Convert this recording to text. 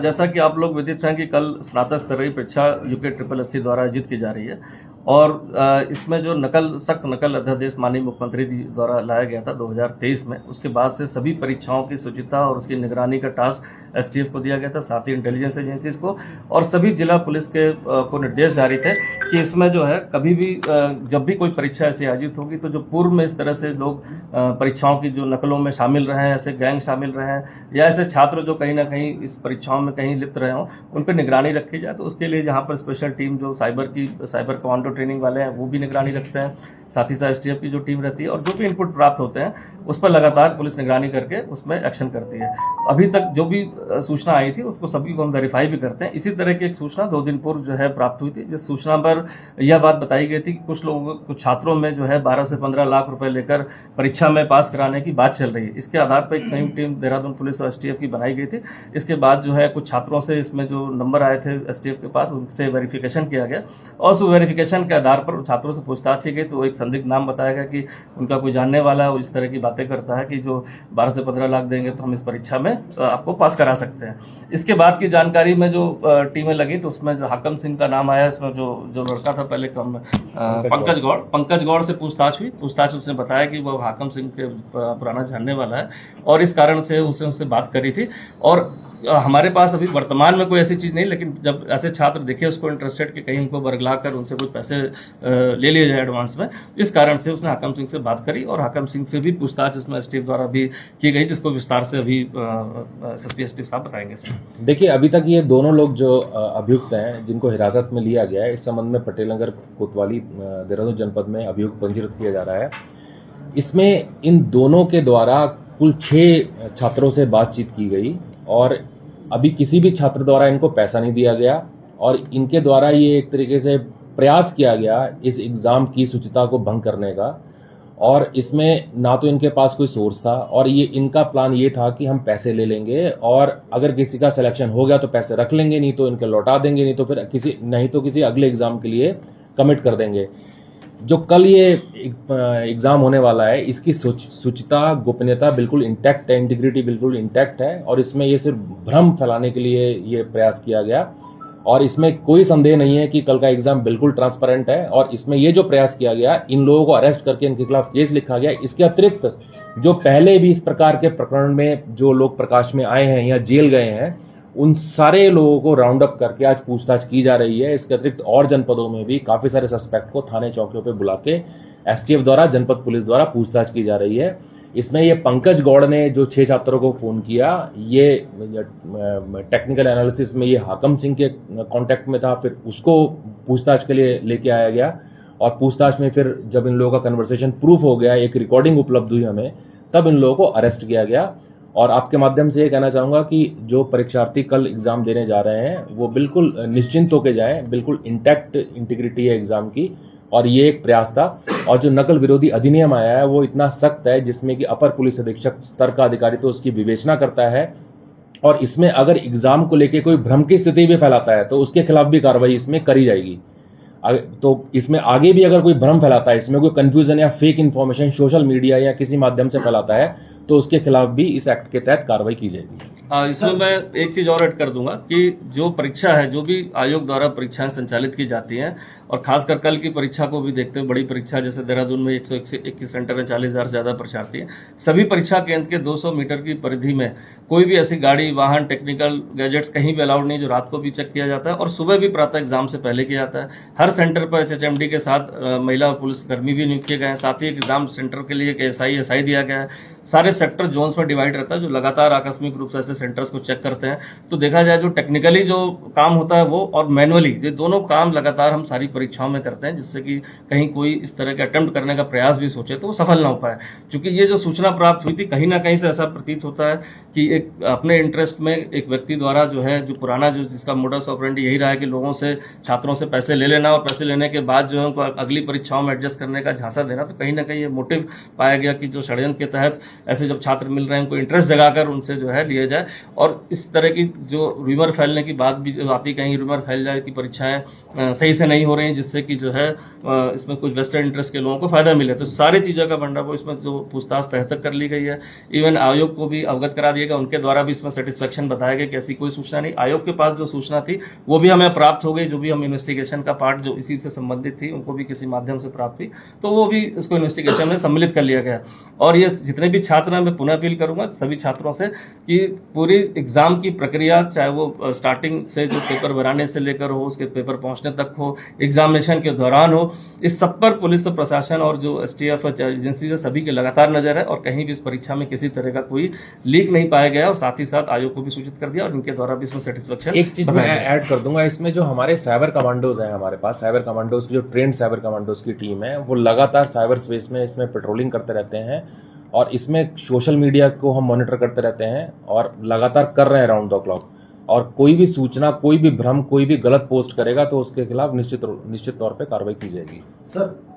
जैसा कि आप लोग विदित हैं कि कल स्नातक स्तरीय परीक्षा यूके SSSC द्वारा आयोजित की जा रही है और इसमें जो सख्त नकल अध्यादेश माननीय मुख्यमंत्री जी द्वारा लाया गया था 2023 में, उसके बाद से सभी परीक्षाओं की शुचिता और उसकी निगरानी का टास्क STF को दिया गया था, साथ ही इंटेलिजेंस एजेंसीज को, और सभी जिला पुलिस को निर्देश जारी थे कि इसमें जो है कभी भी जब भी कोई परीक्षा ऐसी आयोजित होगी तो जो पूर्व में इस तरह से लोग परीक्षाओं की जो नकलों में शामिल रहे हैं, ऐसे गैंग शामिल रहे हैं या ऐसे छात्र जो कहीं ना कहीं इस परीक्षाओं में कहीं लिप्त रहे हों, उन पर निगरानी रखी जाए। तो उसके लिए जहाँ पर स्पेशल टीम जो साइबर कमांडो ट्रेनिंग वाले हैं वो भी निगरानी रखते हैं, साथ ही साथ STF की जो टीम रहती है और जो भी इनपुट प्राप्त होते हैं उस पर लगातार पुलिस निगरानी करके उसमें एक्शन करती है। अभी तक जो भी सूचना आई थी उसको सभी को हम वेरीफाई भी करते हैं। इसी तरह की एक सूचना 2 दिन पूर्व जो है प्राप्त हुई थी, जिस सूचना पर यह बात बताई गई थी कि कुछ छात्रों में जो है 12 से 15 लाख रुपए लेकर परीक्षा में पास कराने की बात चल रही है। इसके आधार पर एक संयुक्त टीम देहरादून पुलिस और STF की बनाई गई थी। इसके बाद जो है कुछ छात्रों से इसमें जो नंबर आए थे STF के पास, उनसे वेरिफिकेशन किया गया और उस वेरिफिकेशन के आधार पर छात्रों से पूछताछ की गई तो एक संदिग्ध नाम बताया गया कि उनका कोई जानने वाला है, वो इस तरह की बातें करता है कि जो 12 से 15 लाख देंगे तो हम इस परीक्षा में आपको पास करा सकते हैं। इसके बाद की जानकारी में जो टीमें लगी तो उसमें जो हाकम सिंह का नाम आया, इसमें जो लड़का था पहले पंकज गौड़ से पूछताछ हुई। उसने बताया कि वो हाकम सिंह के पुराना जानने वाला है और इस कारण से उससे बात करी थी। और हमारे पास अभी वर्तमान में कोई ऐसी चीज़ नहीं, लेकिन जब ऐसे छात्र दिखे उसको इंटरेस्टेड कि कहीं उनको बरगला कर उनसे कुछ पैसे ले लिए जाए एडवांस में, इस कारण से उसने हाकम सिंह से बात करी और हाकम सिंह से भी पूछताछ इसमें STF द्वारा भी की गई, जिसको विस्तार से अभी SSP STF साहब बताएंगे। देखिए, अभी तक ये दोनों लोग जो अभियुक्त हैं जिनको हिरासत में लिया गया है, इस संबंध में पटेल नगर कोतवाली देहरादून जनपद में अभियुक्त पंजीकृत किया जा रहा है। इसमें इन दोनों के द्वारा कुल 6 छात्रों से बातचीत की गई और अभी किसी भी छात्र द्वारा इनको पैसा नहीं दिया गया और इनके द्वारा ये एक तरीके से प्रयास किया गया इस एग्ज़ाम की शुचिता को भंग करने का। और इसमें ना तो इनके पास कोई सोर्स था और ये इनका प्लान ये था कि हम पैसे ले लेंगे और अगर किसी का सिलेक्शन हो गया तो पैसे रख लेंगे, नहीं तो इनके लौटा देंगे, नहीं तो किसी अगले एग्ज़ाम के लिए कमिट कर देंगे। जो कल ये एग्ज़ाम होने वाला है इसकी शुचिता, गोपनीयता बिल्कुल इंटैक्ट है, इंटीग्रिटी बिल्कुल इंटैक्ट है और इसमें ये सिर्फ भ्रम फैलाने के लिए ये प्रयास किया गया और इसमें कोई संदेह नहीं है कि कल का एग्ज़ाम बिल्कुल ट्रांसपेरेंट है। और इसमें ये जो प्रयास किया गया, इन लोगों को अरेस्ट करके इनके खिलाफ केस लिखा गया। इसके अतिरिक्त जो पहले भी इस प्रकार के प्रकरण में जो लोग प्रकाश में आए हैं या जेल गए हैं, उन सारे लोगों को राउंड अप करके आज पूछताछ की जा रही है। इसके अतिरिक्त और जनपदों में भी काफ़ी सारे सस्पेक्ट को थाने चौकियों पे बुला के STF द्वारा, जनपद पुलिस द्वारा पूछताछ की जा रही है। इसमें ये पंकज गौड़ ने जो 6 छात्रों को फ़ोन किया, ये टेक्निकल एनालिसिस में ये हाकम सिंह के कांटेक्ट में था, फिर उसको पूछताछ के लिए लेके आया गया और पूछताछ में फिर जब इन लोगों का कन्वर्सेशन प्रूफ हो गया, एक रिकॉर्डिंग उपलब्ध हुई हमें, तब इन लोगों को अरेस्ट किया गया। और आपके माध्यम से ये कहना चाहूँगा कि जो परीक्षार्थी कल एग्ज़ाम देने जा रहे हैं वो बिल्कुल निश्चिंत होकर जाएं, बिल्कुल इंटैक्ट इंटीग्रिटी है एग्ज़ाम की और ये एक प्रयास था। और जो नकल विरोधी अधिनियम आया है वो इतना सख्त है जिसमें कि अपर पुलिस अधीक्षक स्तर का अधिकारी तो उसकी विवेचना करता है और इसमें अगर एग्ज़ाम को लेकर कोई भ्रम की स्थिति भी फैलाता है तो उसके खिलाफ भी कार्रवाई इसमें करी जाएगी। तो इसमें आगे भी अगर कोई भ्रम फैलाता है, इसमें कोई कंफ्यूजन या फेक इन्फॉर्मेशन सोशल मीडिया या किसी माध्यम से फैलाता है तो उसके खिलाफ भी इस एक्ट के तहत कार्रवाई की जाएगी। इसमें मैं एक चीज़ और ऐड कर दूंगा कि जो परीक्षा है, जो भी आयोग द्वारा परीक्षाएं संचालित की जाती हैं और खासकर कल की परीक्षा को भी देखते हुए, बड़ी परीक्षा जैसे देहरादून में 121 सेंटर में 40,000 से ज़्यादा परीक्षार्थी हैं, सभी परीक्षा केंद्र के 200 मीटर की परिधि में कोई भी ऐसी गाड़ी, वाहन, टेक्निकल गैजेट्स कहीं भी अलाउड नहीं, जो रात को भी चेक किया जाता है और सुबह भी प्रातः एग्जाम से पहले किया जाता है। हर सेंटर पर HHMD के साथ महिला और पुलिस कर्मी भी नियुक्त किए गए हैं। साथ ही एग्जाम सेंटर के लिए एक SI दिया गया है। सारे सेक्टर जोन्स में डिवाइड रहता है जो लगातार आकस्मिक रूप से ऐसे सेंटर्स को चेक करते हैं। तो देखा जाए जो टेक्निकली जो काम होता है वो और मैनुअली, ये दोनों काम लगातार हम सारी परीक्षाओं में करते हैं, जिससे कि कहीं कोई इस तरह के अटेम्प्ट करने का प्रयास भी सोचे तो वो सफल ना हो पाए। क्योंकि ये जो सूचना प्राप्त हुई थी, कहीं ना कहीं से ऐसा प्रतीत होता है कि एक अपने इंटरेस्ट में एक व्यक्ति द्वारा जो है, जो पुराना जो जिसका मोडस ऑपरेंडी यही रहा है कि लोगों से, छात्रों से पैसे ले लेना और पैसे लेने के बाद जो है उनको अगली परीक्षाओं में एडजस्ट करने का झांसा देना, तो कहीं ना कहीं ये मोटिव पाया गया कि जो षड्यंत्र के तहत ऐसे ऐसे जब छात्र मिल रहे हैं उनको इंटरेस्ट जगाकर उनसे जो है लिए जाए। और इस तरह की जो रूमर फैलने की बात भी जो आती, कहीं रूमर फैल जाए कि परीक्षाएं सही से नहीं हो रही हैं जिससे कि जो है इसमें कुछ वेस्टेड इंटरेस्ट के लोगों को फायदा मिले, तो सारी चीज़ों का भंडाफोड़ इसमें जो पूछताछ तह तक कर ली गई है। इवन आयोग को भी अवगत करा दिया गया, उनके द्वारा भी इसमें सेटिस्फेक्शन बताया गया कि ऐसी कोई सूचना नहीं। आयोग के पास जो सूचना थी वो भी हमें प्राप्त हो गई, जो भी हम इन्वेस्टिगेशन का पार्ट जो इसी से संबंधित थी उनको भी किसी माध्यम से प्राप्त हुई, तो वो भी इसको इन्वेस्टिगेशन में सम्मिलित कर लिया गया। और ये जितने भी छात्र हैं, मैं पुनः अपील करूंगा सभी छात्रों से कि पूरी एग्जाम की प्रक्रिया, चाहे वो स्टार्टिंग से जो पेपर बनाने से लेकर हो, उसके पेपर पहुंचने तक हो, एग्जामिनेशन के दौरान हो, इस सब पर पुलिस प्रशासन और जो एसटीएफ एजेंसी है सभी की लगातार नजर है और कहीं भी इस परीक्षा में किसी तरह का कोई लीक नहीं पाया गया। और साथ ही साथ आयोग को भी सूचित कर दिया और इनके द्वारा भी इसमें सेटिस्फेक्शन। एक चीज मैं ऐड कर दूंगा इसमें, जो हमारे साइबर कमांडोज हैं, हमारे पास साइबर कमांडोज की जो ट्रेंड साइबर कमांडोज की टीम है वो लगातार साइबर स्पेस में इसमें पेट्रोलिंग करते रहते हैं और इसमें सोशल मीडिया को हम मॉनिटर करते रहते हैं और लगातार कर रहे हैं राउंड द क्लॉक। और कोई भी सूचना, कोई भी भ्रम, कोई भी गलत पोस्ट करेगा तो उसके खिलाफ निश्चित तौर पे कार्रवाई की जाएगी। सर